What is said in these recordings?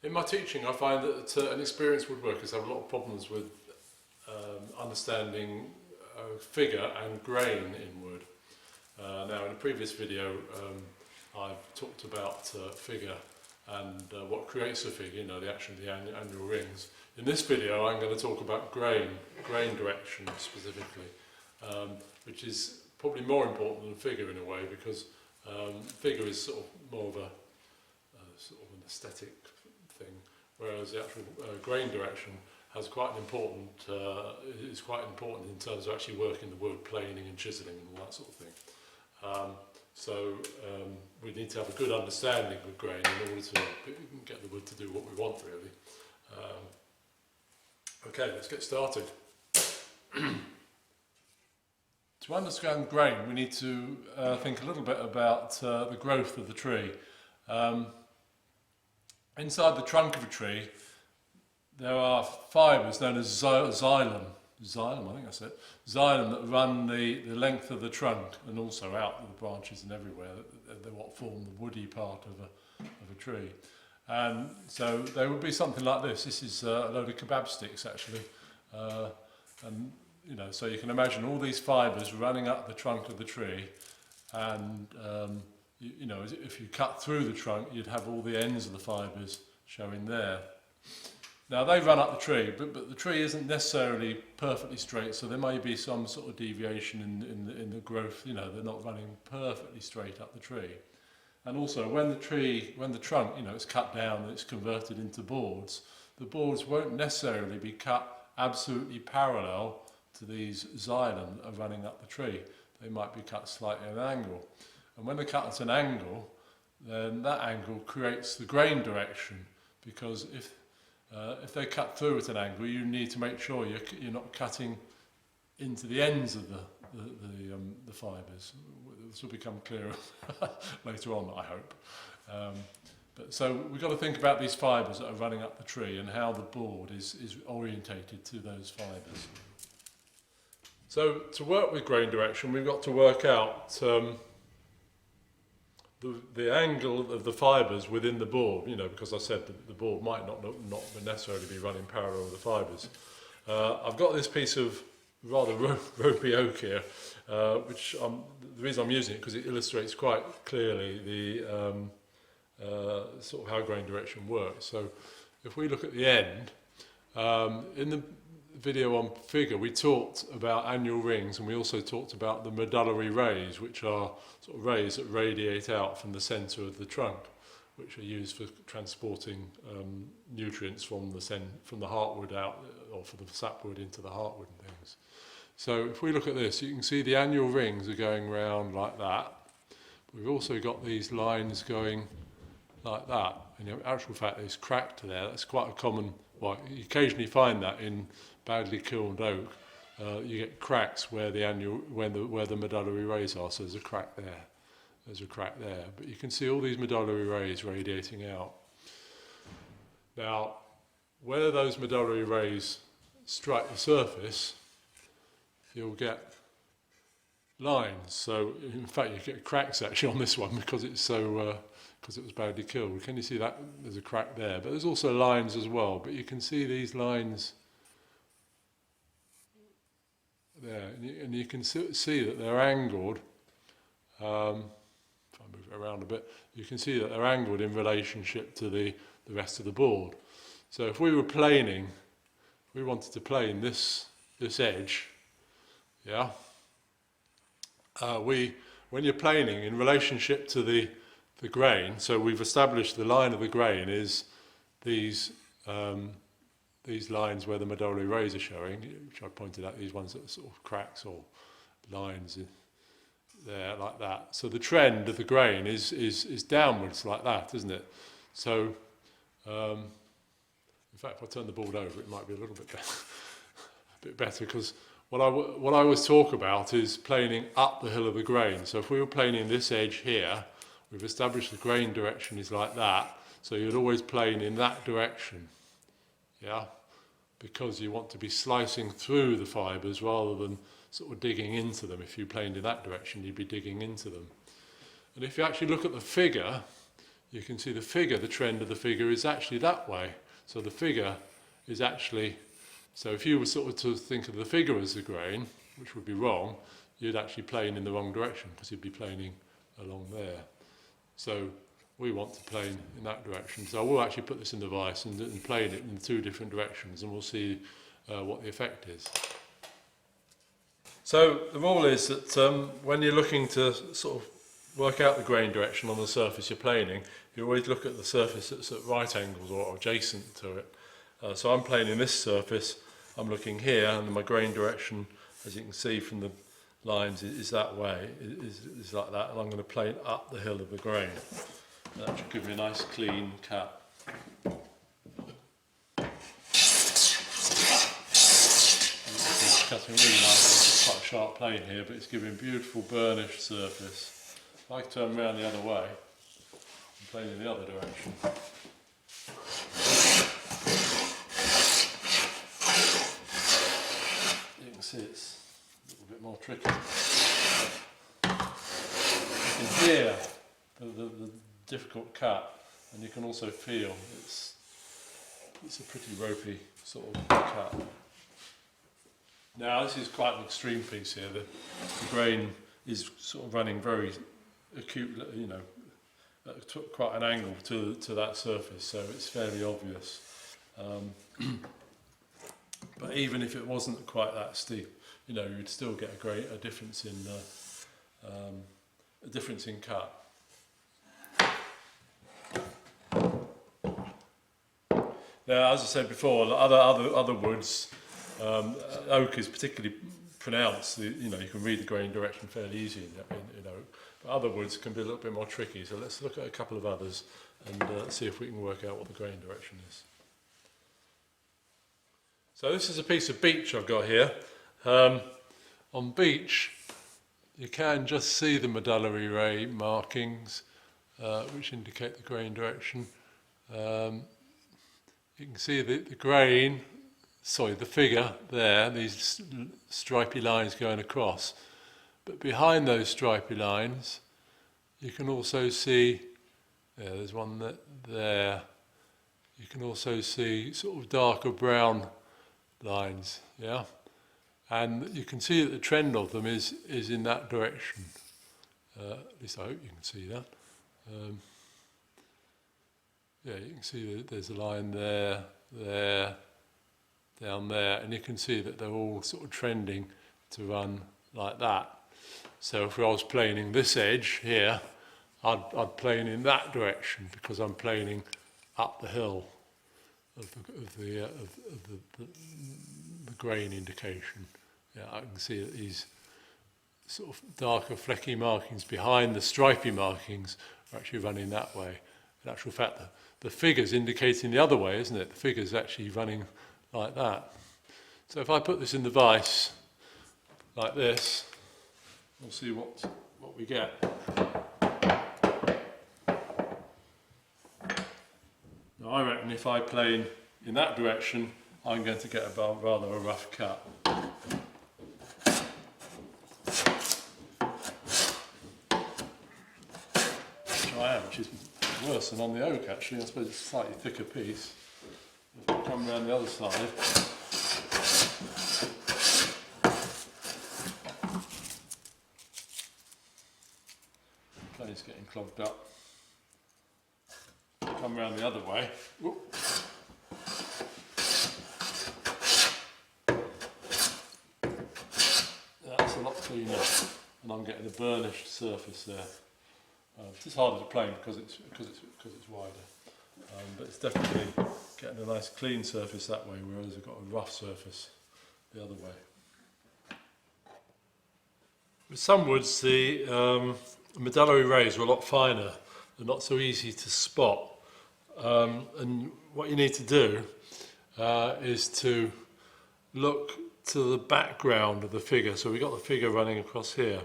In my teaching, I find that an experienced woodworkers have a lot of problems with understanding figure and grain in wood. Now, in a previous video, I've talked about figure and what creates a figure, you know, the action of the annual rings. In this video, I'm going to talk about grain direction specifically, which is probably more important than figure in a way, because figure is sort of more of a sort of an aesthetic thing, whereas the actual grain direction has quite an important, is quite important in terms of actually working the wood, planing and chiselling and all that sort of thing. So we need to have a good understanding of grain in order to get the wood to do what we want, really. Okay, let's get started. To understand grain, we need to think a little bit about the growth of the tree. Inside the trunk of a tree, there are fibres known as xylem, I think that's it, xylem, that run the length of the trunk and also out of the branches and everywhere. They're what form the woody part of a tree. And so there would be something like this. This is a load of kebab sticks, actually. And you know, so you can imagine all these fibres running up the trunk of the tree, and you know, if you cut through the trunk, you'd have all the ends of the fibres showing there. Now they run up the tree, but the tree isn't necessarily perfectly straight, so there may be some sort of deviation in the growth. You know, they're not running perfectly straight up the tree. And also, when the trunk, you know, is cut down and it's converted into boards, the boards won't necessarily be cut absolutely parallel to these xylem that are running up the tree. They might be cut slightly at an angle. And when they're cut at an angle, then that angle creates the grain direction, because if they cut through at an angle, you need to make sure you're not cutting into the ends of the fibres. This will become clearer later on, I hope. But so we've got to think about these fibres that are running up the tree and how the board is orientated to those fibres. So to work with grain direction, we've got to work out the angle of the fibres within the board, you know, because I said the board might not necessarily be running parallel with the fibres. I've got this piece of rather ropey oak here, which the reason I'm using it because it illustrates quite clearly the sort of how grain direction works. So if we look at the end, in the video on figure we talked about annual rings, and we also talked about the medullary rays, which are sort of rays that radiate out from the centre of the trunk, which are used for transporting nutrients from the heartwood out, or from the sapwood into the heartwood and things. So if we look at this, you can see the annual rings are going round like that. We've also got these lines going like that, and in actual fact there's cracked there. That's quite a common, well, you occasionally find that in badly kilned oak. You get cracks where the medullary rays are, so there's a crack there. There's a crack there, but you can see all these medullary rays radiating out. Now, where those medullary rays strike the surface, you'll get lines. So, in fact, you get cracks actually on this one because it's so because it was badly killed. Can you see that? There's a crack there, but there's also lines as well. But you can see these lines there, and you can see that they're angled. If I move it around a bit, you can see that they're angled in relationship to the rest of the board. So if we were planing, if we wanted to plane this edge, yeah, when you're planing in relationship to the grain, so we've established the line of the grain is these lines where the medullary rays are showing, which I pointed out, these ones that are sort of cracks or lines there like that. So the trend of the grain is downwards like that, isn't it? So in fact, if I turn the board over, it might be a little bit better, a bit better, because what I always talk about is planing up the hill of the grain. So if we were planing this edge here, we've established the grain direction is like that, so you'd always plane in that direction, yeah, because you want to be slicing through the fibres rather than sort of digging into them. If you planed in that direction, you'd be digging into them. And if you actually look at the figure, you can see the figure, the trend of the figure is actually that way. So the figure is actually, so if you were sort of to think of the figure as the grain, which would be wrong, you'd actually plane in the wrong direction because you'd be planing along there. So we want to plane in that direction. So we'll actually put this in the vise and plane it in 2 different directions, and we'll see what the effect is. So the rule is that when you're looking to sort of work out the grain direction on the surface you're planing, you always look at the surface that's at right angles or adjacent to it. So I'm planing this surface, I'm looking here, and my grain direction, as you can see from the lines, is that way, is like that, and I'm going to plane up the hill of the grain. And that should give me a nice clean cut. It's cutting really nice. It's quite a sharp plane here, but it's giving a beautiful burnished surface. If I turn around the other way and plane in the other direction, you can see it's a little bit more tricky. You can hear the difficult cut, and you can also feel it's a pretty ropey sort of cut. Now this is quite an extreme piece here. The grain is sort of running very acute, you know, at quite an angle to that surface, so it's fairly obvious. But even if it wasn't quite that steep, you know, you'd still get a difference in cut. Now, as I said before, other woods, oak is particularly pronounced. You know, you can read the grain direction fairly easily in oak. But other woods can be a little bit more tricky. So let's look at a couple of others and see if we can work out what the grain direction is. So this is a piece of beech I've got here. On beech, you can just see the medullary ray markings, which indicate the grain direction. You can see the grain, sorry, the figure there, these stripy lines going across. But behind those stripy lines, you can also see, there's one there, you can also see sort of darker brown lines, yeah? And you can see that the trend of them is in that direction. At least I hope you can see that. Yeah, you can see that there's a line there, down there, and you can see that they're all sort of trending to run like that. So if I was planing this edge here, I'd plane in that direction because I'm planing up the hill of the grain indication. Yeah, I can see that these sort of darker flecky markings behind the stripy markings are actually running that way. In actual fact, the figure's indicating the other way, isn't it? The figure's actually running like that. So if I put this in the vise like this, we'll see what we get. Now I reckon if I plane in that direction, I'm going to get rather a rough cut. Which I am, which is worse than on the oak actually. I suppose it's a slightly thicker piece. If I come around the other side, the plane's getting clogged up. Come around the other way. Whoop. That's a lot cleaner, and I'm getting a burnished surface there. It's harder to plane because it's wider, but it's definitely getting a nice clean surface that way, whereas I've got a rough surface the other way. With some woods, the medullary rays are a lot finer and not so easy to spot. And what you need to do is to look to the background of the figure. So we've got the figure running across here.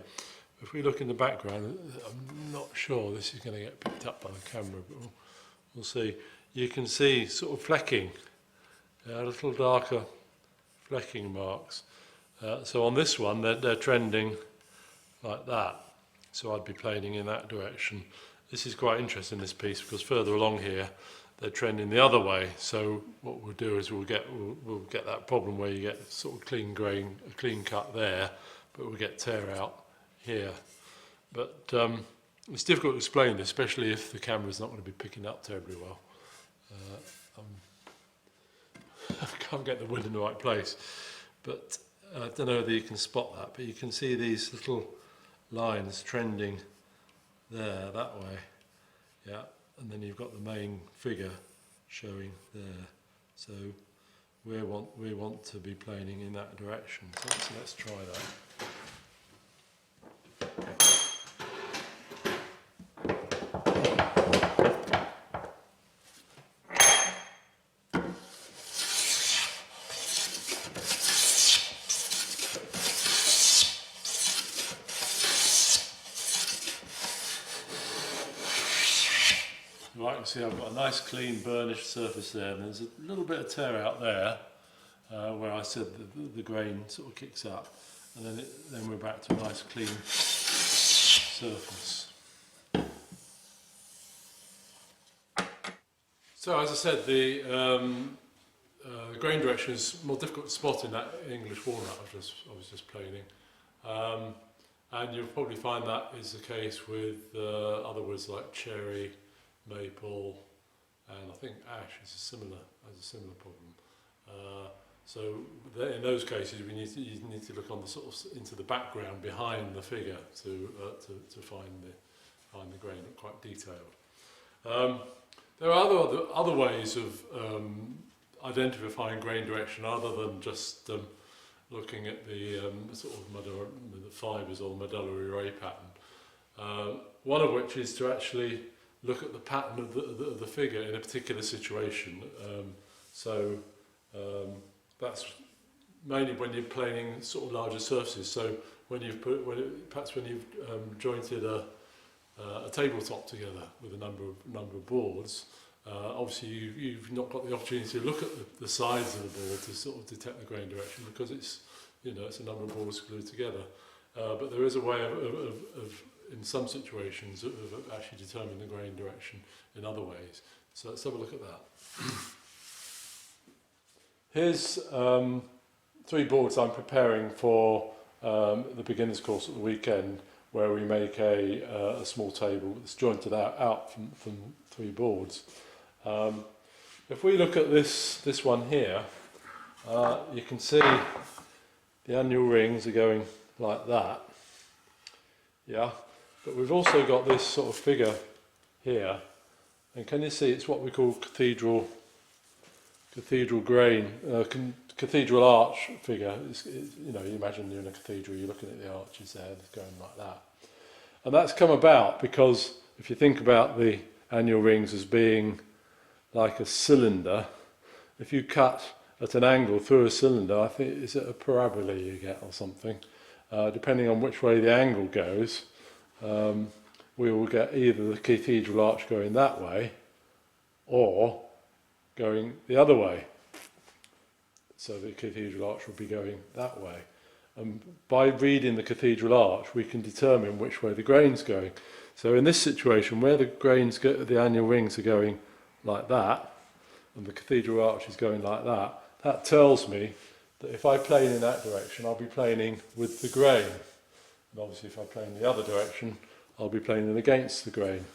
If we look in the background, I'm not sure this is going to get picked up by the camera, but we'll see. You can see sort of flecking, little darker flecking marks. So on this one, they're trending like that. So I'd be planing in that direction. this is quite interesting, this piece, because further along here they're trending the other way. So what we'll do is we'll get that problem where you get sort of clean grain, a clean cut there, but we'll get tear out here. But it's difficult to explain this, especially if the camera's not going to be picking up terribly well. I can't get the wood in the right place, but I don't know whether you can spot that, but you can see these little lines trending there, that way, yeah, and then you've got the main figure showing there. So we want to be planing in that direction. So let's try that. Right, you can see I've got a nice clean burnished surface there, and there's a little bit of tear out there where I said the grain sort of kicks up, and then we're back to a nice clean surface. So as I said, the grain direction is more difficult to spot in that English walnut I was just planing. And you'll probably find that is the case with other woods like cherry, maple, and I think ash has a similar problem. So in those cases, you need to look on the sort of into the background behind the figure to find the grain quite detailed. There are other ways of identifying grain direction other than just looking at the sort of the fibres or the medullary ray pattern. One of which is to actually look at the pattern of the figure in a particular situation. That's mainly when you're planing sort of larger surfaces. So when you've jointed a tabletop together with a number of boards, obviously you've not got the opportunity to look at the sides of the board to sort of detect the grain direction, because it's a number of boards glued together. But there is a way of in some situations of actually determining the grain direction in other ways. So let's have a look at that. Here's 3 boards I'm preparing for the beginners course at the weekend, where we make a small table that's jointed out from 3 boards. If we look at this one here, you can see the annual rings are going like that. Yeah, but we've also got this sort of figure here, and can you see it's what we call cathedral grain, cathedral arch figure. You imagine you're in a cathedral, you're looking at the arches there, it's going like that. And that's come about because if you think about the annual rings as being like a cylinder, if you cut at an angle through a cylinder, I think is it a parabola you get or something, depending on which way the angle goes, we will get either the cathedral arch going that way or going the other way. So the cathedral arch will be going that way. And by reading the cathedral arch, we can determine which way the grain's going. So in this situation, where the the annual rings are going like that, and the cathedral arch is going like that, that tells me that if I plane in that direction, I'll be planing with the grain. And obviously if I plane in the other direction, I'll be planing against the grain.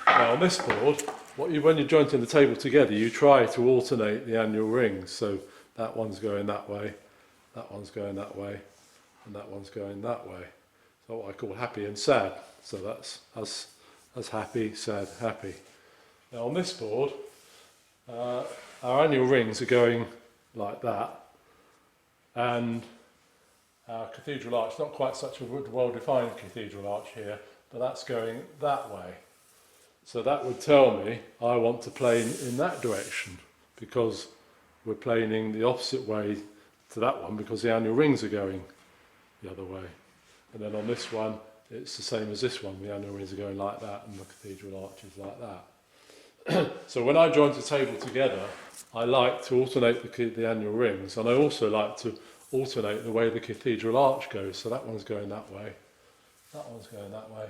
Now on this board, when you're jointing the table together, you try to alternate the annual rings. So that one's going that way, that one's going that way, and that one's going that way. So what I call happy and sad. So that's us happy, sad, happy. Now on this board, our annual rings are going like that, and our cathedral arch, not quite such a well-defined cathedral arch here, but that's going that way. So that would tell me I want to plane in that direction, because we're planing the opposite way to that one because the annual rings are going the other way. And then on this one, it's the same as this one. The annual rings are going like that and the cathedral arch is like that. So when I join the table together, I like to alternate the annual rings, and I also like to alternate the way the cathedral arch goes. So that one's going that way, that one's going that way,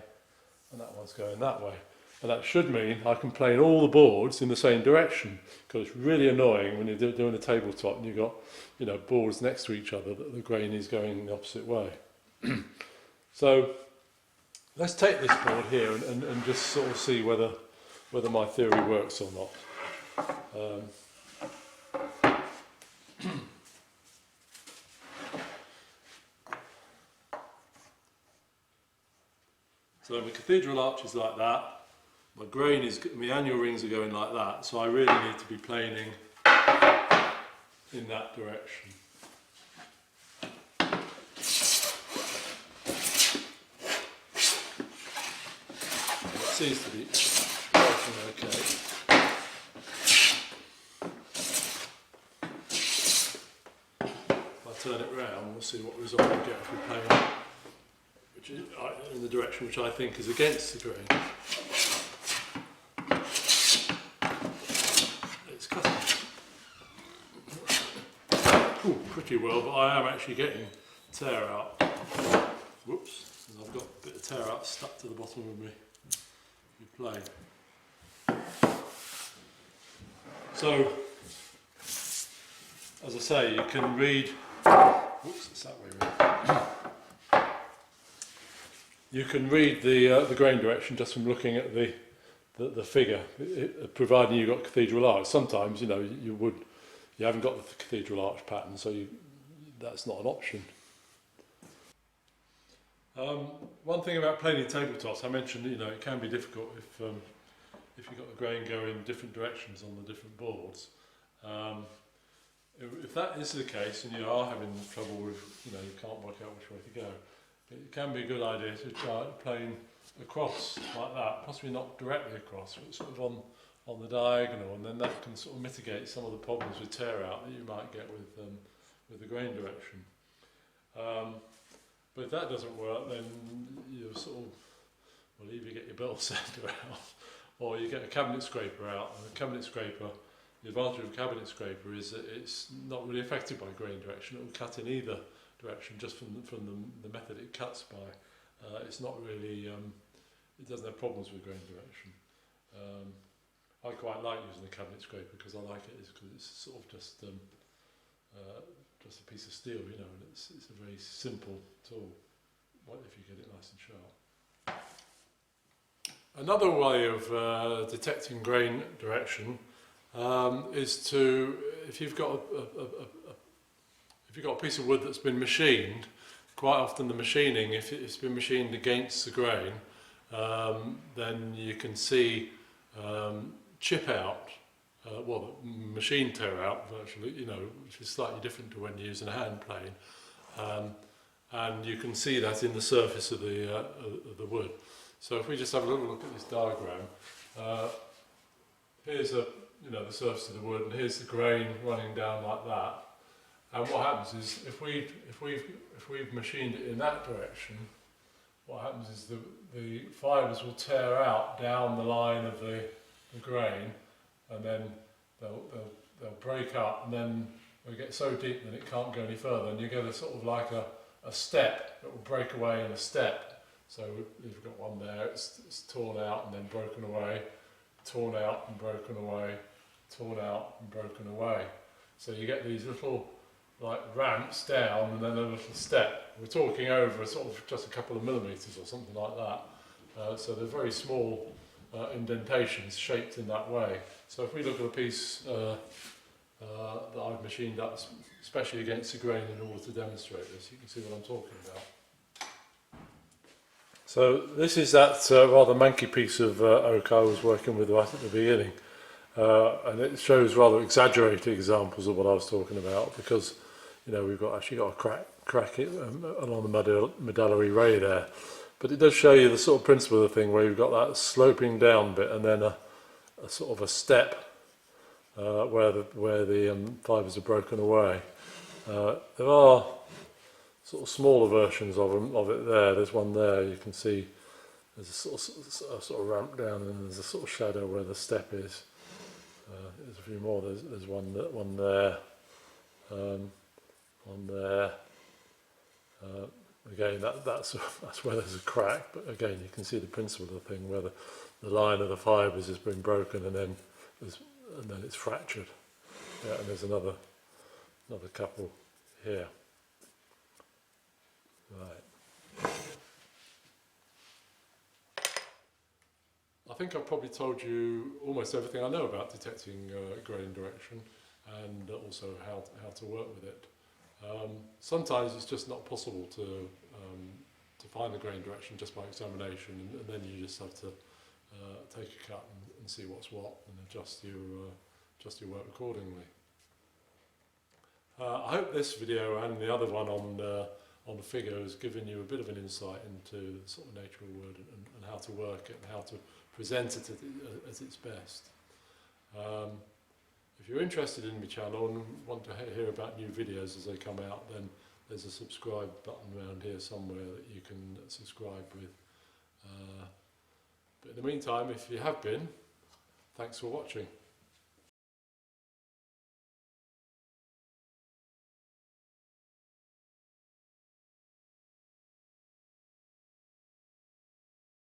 and that one's going that way. And that should mean I can plane all the boards in the same direction, because it's really annoying when you're doing a tabletop and you've got, you know, boards next to each other that the grain is going the opposite way. So let's take this board here and just sort of see whether my theory works or not. So my cathedral arch is like that. My grain is, my annual rings are going like that, so I really need to be planing in that direction. It seems to be working okay. If I turn it round, we'll see what result we get if we plane which is in the direction which I think is against the grain. It's cutting pretty well, but I am actually getting tear out. Whoops, and I've got a bit of tear out stuck to the bottom of my plane. So, as I say, you can read. Whoops, it's that way around. You can read the grain direction just from looking at the figure, providing you've got cathedral arch. Sometimes, you know, you haven't got the cathedral arch pattern, so that's not an option. One thing about planing tabletops, I mentioned, you know, it can be difficult if you've got the grain going different directions on the different boards. If that is the case and you are having trouble with, you know, you can't work out which way to go, it can be a good idea to try playing across like that, possibly not directly across, but sort of on the diagonal, and then that can sort of mitigate some of the problems with tear out that you might get with the grain direction. But if that doesn't work, then you sort of, well, either you get your belt sander out, or you get a cabinet scraper out. And the cabinet scraper, the advantage of a cabinet scraper is that it's not really affected by grain direction. It will cut in either direction just from the method it cuts by. It's not really, it doesn't have problems with grain direction. I quite like using the cabinet scraper because I like it because it's sort of just a piece of steel, you know, and it's a very simple tool if you get it nice and sharp. Another way of detecting grain direction is to, if you've got a piece of wood that's been machined, quite often the machining, if it's been machined against the grain, then you can see chip out, well, machine tear out virtually, you know, which is slightly different to when you're using a hand plane, and you can see that in the surface of the wood. So if we just have a little look at this diagram, here's the surface of the wood, and here's the grain running down like that. And what happens is, if we've machined it in that direction, what happens is the fibres will tear out down the line of the grain, and then they'll break up, and then they get so deep that it can't go any further, and you get a sort of like a step that will break away in a step. So you've got one there, it's torn out and then broken away, torn out and broken away, torn out and broken away. So you get these little like ramps down and then a little step. We're talking over sort of just a couple of millimetres or something like that. So they're very small indentations shaped in that way. So if we look at a piece that I've machined up, especially against the grain in order to demonstrate this, you can see what I'm talking about. So this is that rather manky piece of oak I was working with right at the beginning. And it shows rather exaggerated examples of what I was talking about, because you know we've actually got a crack along the medullary ray there, but it does show you the sort of principle of the thing where you've got that sloping down bit and then a sort of a step where the fibres are broken away. There are sort of smaller versions of it there. There's one there, you can see there's a sort of ramp down and there's a sort of shadow where the step is. There's a few more. There's one there, one there. Again, that's where there's a crack, but again you can see the principle of the thing, where the line of the fibres has been broken and then it's fractured. Yeah, and there's another couple here. Right. I think I've probably told you almost everything I know about detecting grain direction, and also how to work with it. Sometimes it's just not possible to find the grain direction just by examination, and then you just have to take a cut and see what's what, and adjust your work accordingly. I hope this video and the other one on the figure has given you a bit of an insight into the sort of nature of wood and how to work it and how to present it at its best. If you're interested in my channel and want to hear about new videos as they come out, then there's a subscribe button around here somewhere that you can subscribe with. But in the meantime, if you have been, thanks for watching.